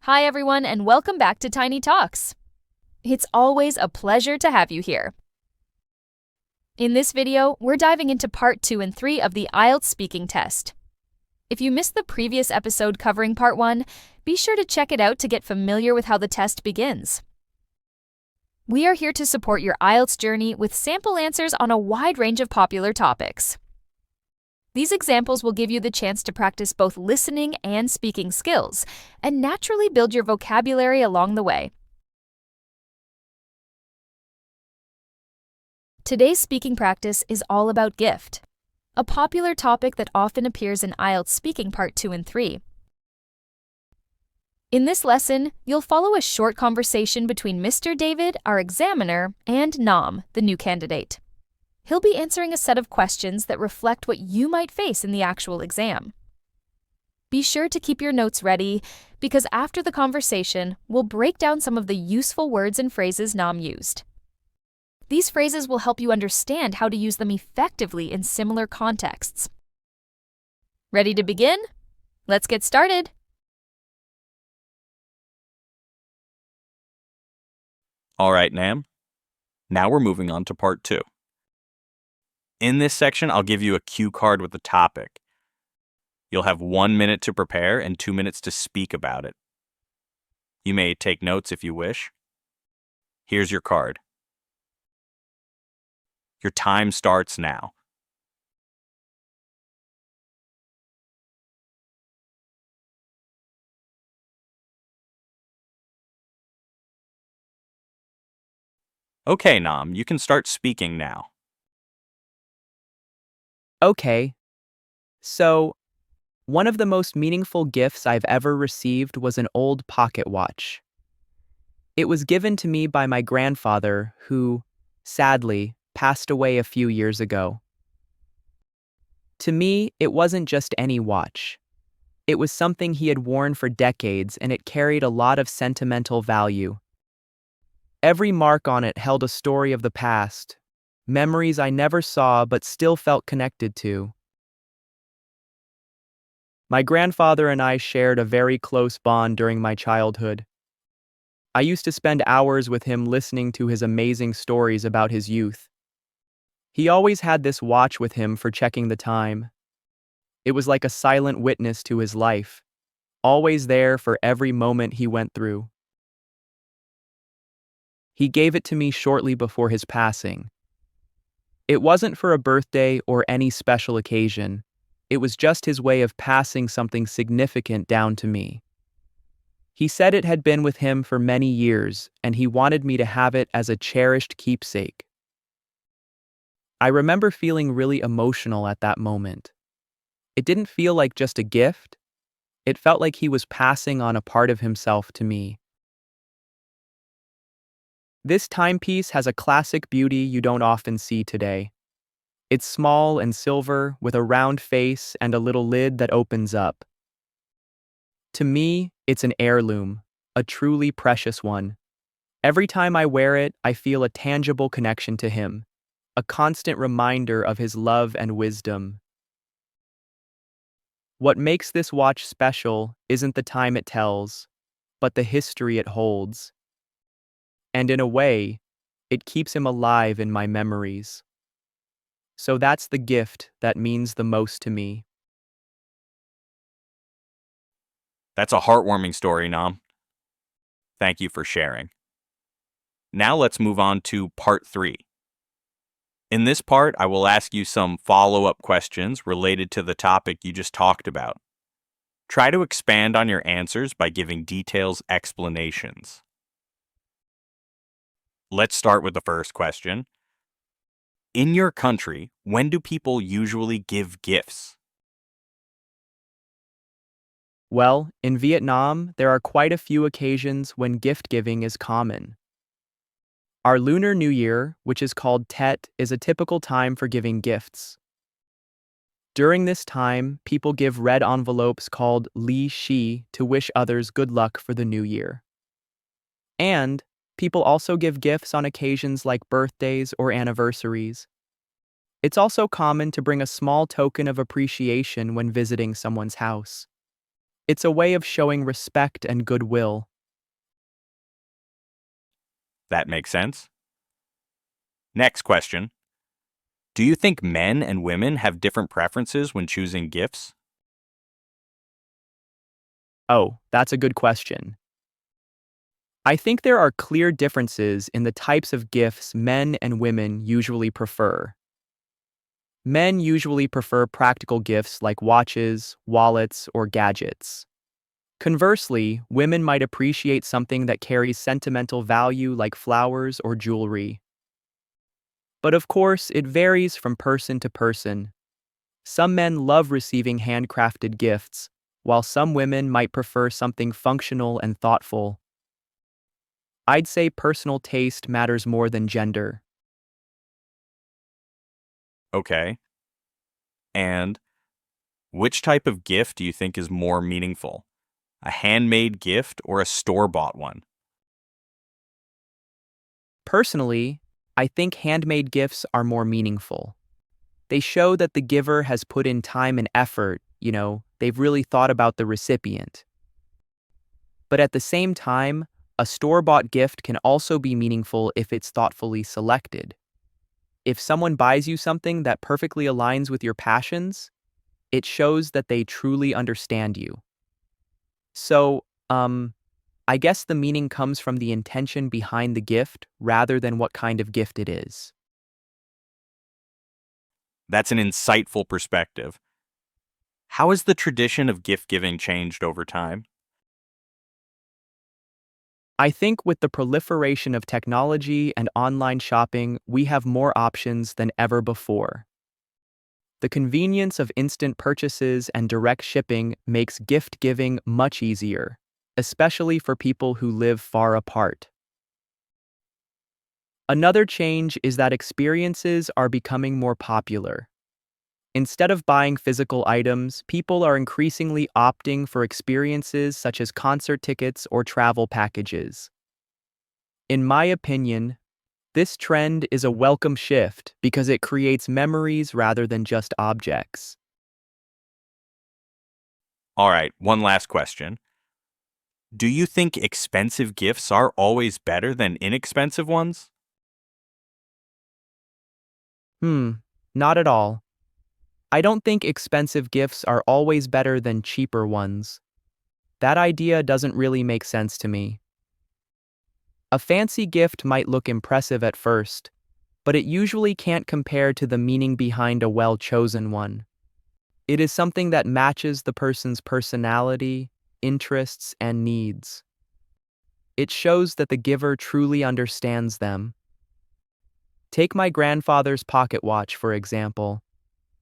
Hi, everyone, and welcome back to Tiny Talks. It's always a pleasure to have you here. In this video, we're diving into part 2 and 3 of the IELTS speaking test. If you missed the previous episode covering part 1, be sure to check it out to get familiar with how the test begins. We are here to support your IELTS journey with sample answers on a wide range of popular topics. These examples will give you the chance to practice both listening and speaking skills, and naturally build your vocabulary along the way. Today's speaking practice is all about gift, a popular topic that often appears in IELTS Speaking Part 2 and 3. In this lesson, you'll follow a short conversation between Mr. David, our examiner, and Nam, the new candidate. He'll be answering a set of questions that reflect what you might face in the actual exam. Be sure to keep your notes ready, because after the conversation, we'll break down some of the useful words and phrases Nam used. These phrases will help you understand how to use them effectively in similar contexts. Ready to begin? Let's get started! All right, Nam. Now we're moving on to part 2. In this section, I'll give you a cue card with the topic. You'll have 1 minute to prepare and 2 minutes to speak about it. You may take notes if you wish. Here's your card. Your time starts now. Okay, Nam, you can start speaking now. Okay, so one of the most meaningful gifts I've ever received was an old pocket watch. It was given to me by my grandfather, who, sadly, passed away a few years ago. To me, it wasn't just any watch. It was something he had worn for decades, and it carried a lot of sentimental value. Every mark on it held a story of the past, memories I never saw but still felt connected to. My grandfather and I shared a very close bond during my childhood. I used to spend hours with him listening to his amazing stories about his youth. He always had this watch with him for checking the time. It was like a silent witness to his life, always there for every moment he went through. He gave it to me shortly before his passing. It wasn't for a birthday or any special occasion. It was just his way of passing something significant down to me. He said it had been with him for many years, and he wanted me to have it as a cherished keepsake. I remember feeling really emotional at that moment. It didn't feel like just a gift. It felt like he was passing on a part of himself to me. This timepiece has a classic beauty you don't often see today. It's small and silver, with a round face and a little lid that opens up. To me, it's an heirloom, a truly precious one. Every time I wear it, I feel a tangible connection to him, a constant reminder of his love and wisdom. What makes this watch special isn't the time it tells, but the history it holds. And in a way, it keeps him alive in my memories. So that's the gift that means the most to me. That's a heartwarming story, Nam. Thank you for sharing. Now let's move on to part 3. In this part, I will ask you some follow-up questions related to the topic you just talked about. Try to expand on your answers by giving detailed explanations. Let's start with the first question. In your country, when do people usually give gifts? Well, in Vietnam, there are quite a few occasions when gift giving is common. Our Lunar New Year, which is called Tet, is a typical time for giving gifts. During this time, people give red envelopes called Li Shi to wish others good luck for the new year. And people also give gifts on occasions like birthdays or anniversaries. It's also common to bring a small token of appreciation when visiting someone's house. It's a way of showing respect and goodwill. That makes sense. Next question. Do you think men and women have different preferences when choosing gifts? Oh, that's a good question. I think there are clear differences in the types of gifts men and women usually prefer. Men usually prefer practical gifts like watches, wallets, or gadgets. Conversely, women might appreciate something that carries sentimental value like flowers or jewelry. But of course, it varies from person to person. Some men love receiving handcrafted gifts, while some women might prefer something functional and thoughtful. I'd say personal taste matters more than gender. Okay. And which type of gift do you think is more meaningful? A handmade gift or a store-bought one? Personally, I think handmade gifts are more meaningful. They show that the giver has put in time and effort, they've really thought about the recipient. But at the same time, a store-bought gift can also be meaningful if it's thoughtfully selected. If someone buys you something that perfectly aligns with your passions, it shows that they truly understand you. So, I guess the meaning comes from the intention behind the gift rather than what kind of gift it is. That's an insightful perspective. How has the tradition of gift giving changed over time? I think with the proliferation of technology and online shopping, we have more options than ever before. The convenience of instant purchases and direct shipping makes gift giving much easier, especially for people who live far apart. Another change is that experiences are becoming more popular. Instead of buying physical items, people are increasingly opting for experiences such as concert tickets or travel packages. In my opinion, this trend is a welcome shift because it creates memories rather than just objects. All right, one last question. Do you think expensive gifts are always better than inexpensive ones? Not at all. I don't think expensive gifts are always better than cheaper ones. That idea doesn't really make sense to me. A fancy gift might look impressive at first, but it usually can't compare to the meaning behind a well-chosen one. It is something that matches the person's personality, interests, and needs. It shows that the giver truly understands them. Take my grandfather's pocket watch, for example.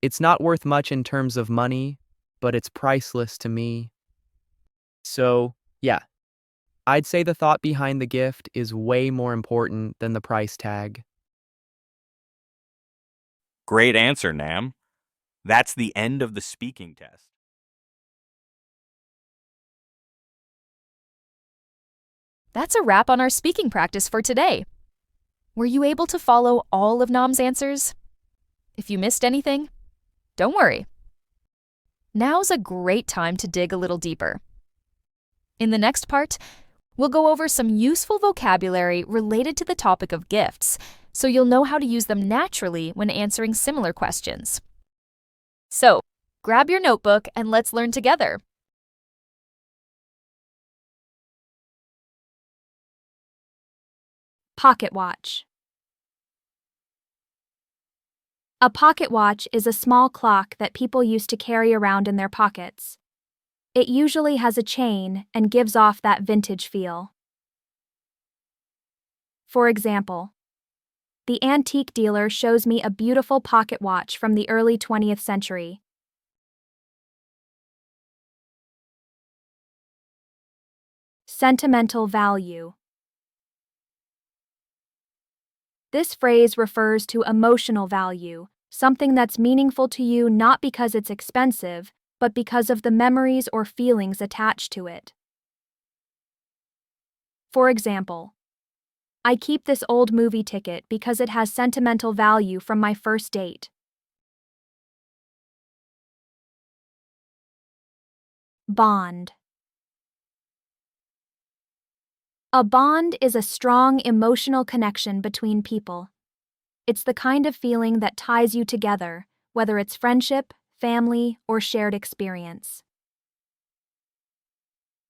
It's not worth much in terms of money, but it's priceless to me. So, yeah, I'd say the thought behind the gift is way more important than the price tag. Great answer, Nam. That's the end of the speaking test. That's a wrap on our speaking practice for today. Were you able to follow all of Nam's answers? If you missed anything, don't worry. Now's a great time to dig a little deeper. In the next part, we'll go over some useful vocabulary related to the topic of gifts, so you'll know how to use them naturally when answering similar questions. So, grab your notebook and let's learn together. Pocket watch. A pocket watch is a small clock that people used to carry around in their pockets. It usually has a chain and gives off that vintage feel. For example, the antique dealer shows me a beautiful pocket watch from the early 20th century. Sentimental value. This phrase refers to emotional value, something that's meaningful to you not because it's expensive, but because of the memories or feelings attached to it. For example, I keep this old movie ticket because it has sentimental value from my first date. Bond. A bond is a strong emotional connection between people. It's the kind of feeling that ties you together, whether it's friendship, family, or shared experience.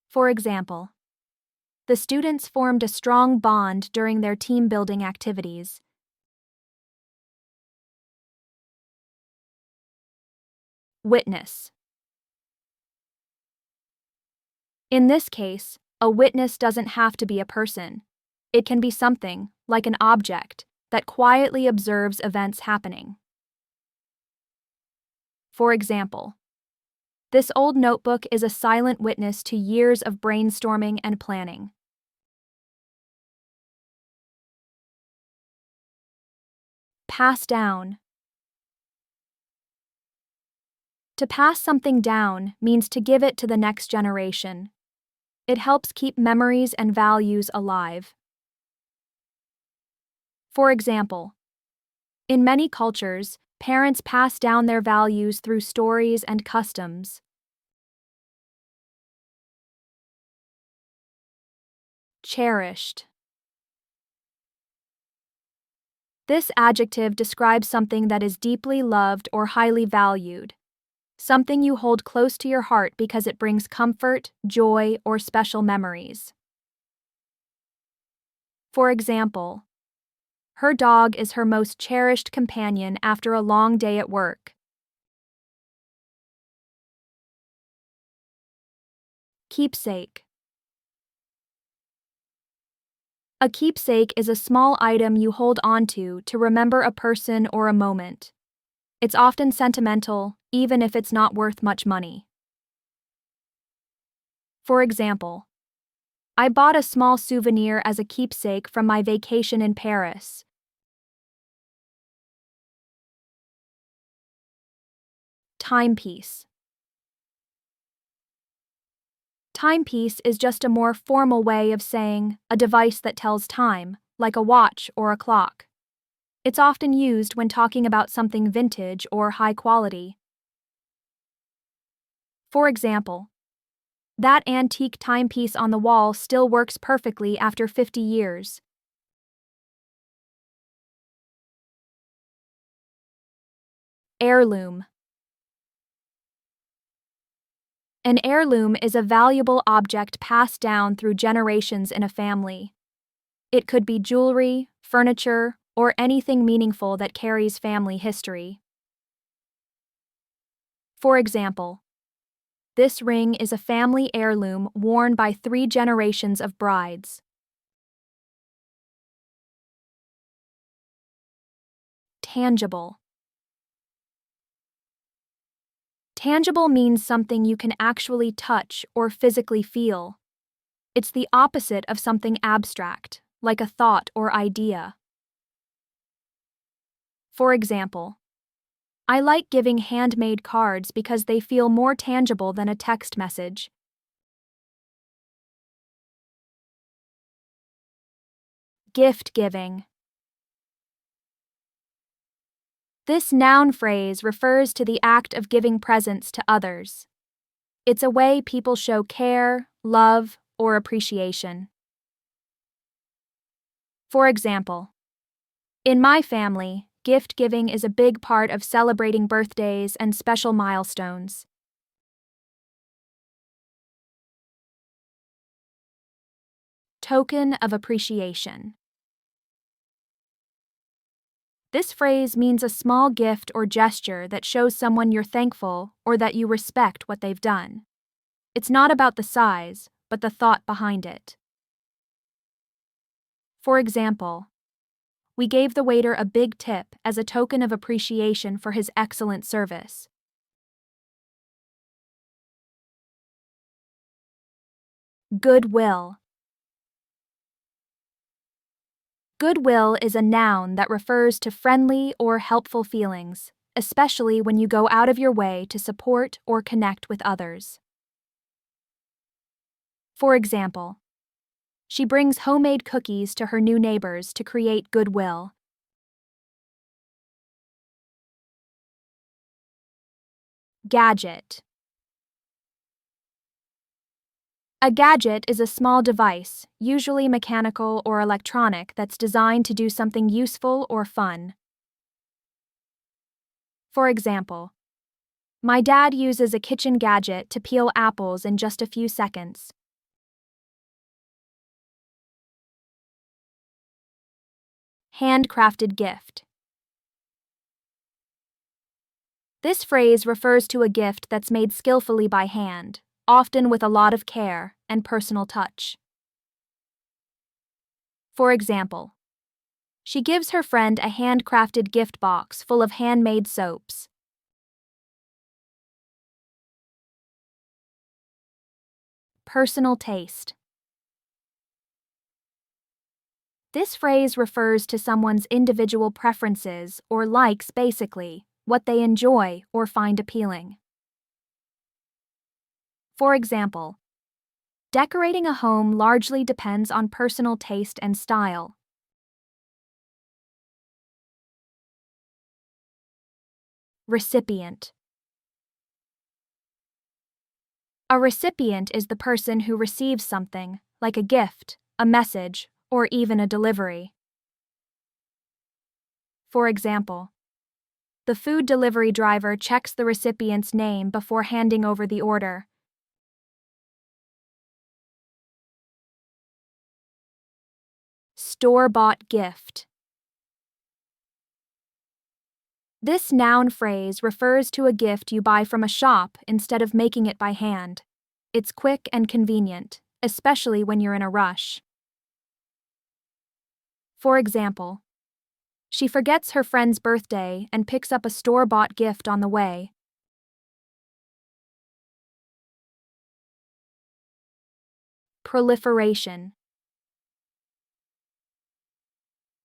For example, the students formed a strong bond during their team-building activities. Witness. In this case, a witness doesn't have to be a person. It can be something, like an object, that quietly observes events happening. For example, this old notebook is a silent witness to years of brainstorming and planning. Pass down. To pass something down means to give it to the next generation. It helps keep memories and values alive. For example, in many cultures, parents pass down their values through stories and customs. Cherished. This adjective describes something that is deeply loved or highly valued, something you hold close to your heart because it brings comfort, joy, or special memories. For example, her dog is her most cherished companion after a long day at work. Keepsake. A keepsake is a small item you hold onto to remember a person or a moment. It's often sentimental, even if it's not worth much money. For example, I bought a small souvenir as a keepsake from my vacation in Paris. Timepiece. Timepiece is just a more formal way of saying a device that tells time, like a watch or a clock. It's often used when talking about something vintage or high quality. For example, that antique timepiece on the wall still works perfectly after 50 years. Heirloom. An heirloom is a valuable object passed down through generations in a family. It could be jewelry, furniture, or anything meaningful that carries family history. For example, this ring is a family heirloom worn by 3 generations of brides. Tangible. Tangible means something you can actually touch or physically feel. It's the opposite of something abstract, like a thought or idea. For example, I like giving handmade cards because they feel more tangible than a text message. Gift giving. This noun phrase refers to the act of giving presents to others. It's a way people show care, love, or appreciation. For example, in my family, gift giving is a big part of celebrating birthdays and special milestones. Token of appreciation. This phrase means a small gift or gesture that shows someone you're thankful or that you respect what they've done. It's not about the size, but the thought behind it. For example, we gave the waiter a big tip as a token of appreciation for his excellent service. Goodwill. Goodwill is a noun that refers to friendly or helpful feelings, especially when you go out of your way to support or connect with others. For example, she brings homemade cookies to her new neighbors to create goodwill. Gadget. A gadget is a small device, usually mechanical or electronic, that's designed to do something useful or fun. For example, my dad uses a kitchen gadget to peel apples in just a few seconds. Handcrafted gift. This phrase refers to a gift that's made skillfully by hand, often with a lot of care and personal touch. For example, she gives her friend a handcrafted gift box full of handmade soaps. Personal taste. This phrase refers to someone's individual preferences or likes, basically, what they enjoy or find appealing. For example, decorating a home largely depends on personal taste and style. Recipient. A recipient is the person who receives something, like a gift, a message, or even a delivery. For example, the food delivery driver checks the recipient's name before handing over the order. Store-bought gift. This noun phrase refers to a gift you buy from a shop instead of making it by hand. It's quick and convenient, especially when you're in a rush. For example, she forgets her friend's birthday and picks up a store-bought gift on the way. Proliferation.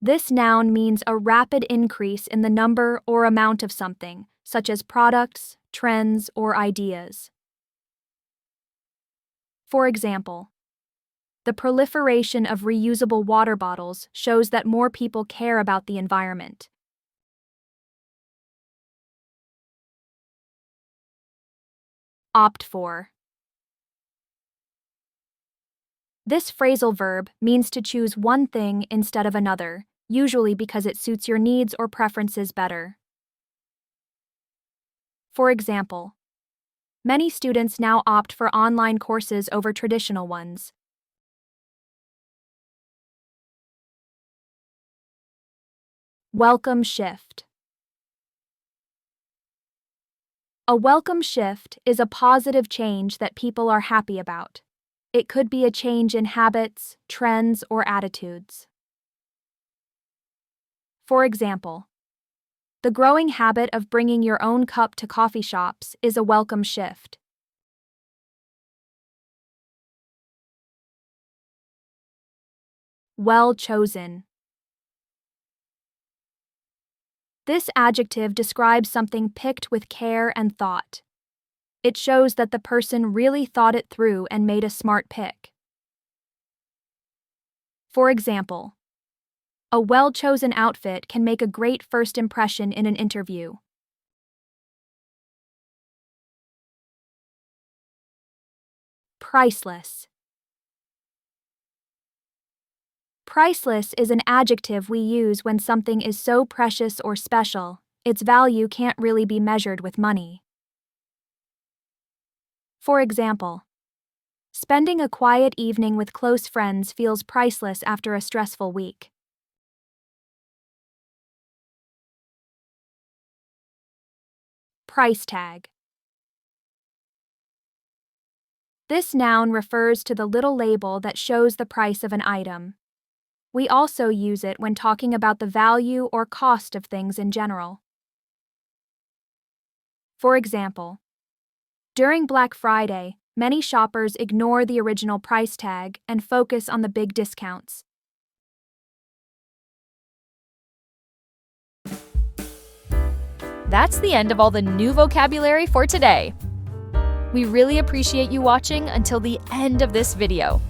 This noun means a rapid increase in the number or amount of something, such as products, trends, or ideas. For example, the proliferation of reusable water bottles shows that more people care about the environment. Opt for. This phrasal verb means to choose one thing instead of another, usually because it suits your needs or preferences better. For example, many students now opt for online courses over traditional ones. Welcome shift. A welcome shift is a positive change that people are happy about. It could be a change in habits, trends, or attitudes. For example, the growing habit of bringing your own cup to coffee shops is a welcome shift. Well chosen. This adjective describes something picked with care and thought. It shows that the person really thought it through and made a smart pick. For example, a well-chosen outfit can make a great first impression in an interview. Priceless. Priceless is an adjective we use when something is so precious or special, its value can't really be measured with money. For example, spending a quiet evening with close friends feels priceless after a stressful week. Price tag. This noun refers to the little label that shows the price of an item. We also use it when talking about the value or cost of things in general. For example, during Black Friday, many shoppers ignore the original price tag and focus on the big discounts. That's the end of all the new vocabulary for today. We really appreciate you watching until the end of this video.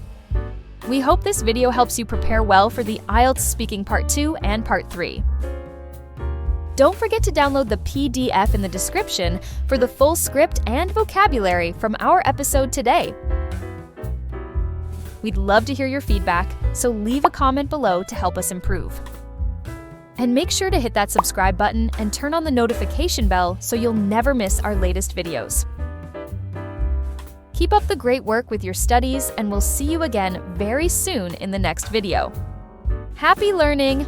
We hope this video helps you prepare well for the IELTS Speaking Part 2 and Part 3. Don't forget to download the PDF in the description for the full script and vocabulary from our episode today. We'd love to hear your feedback, so leave a comment below to help us improve. And make sure to hit that subscribe button and turn on the notification bell so you'll never miss our latest videos. Keep up the great work with your studies, and we'll see you again very soon in the next video. Happy learning!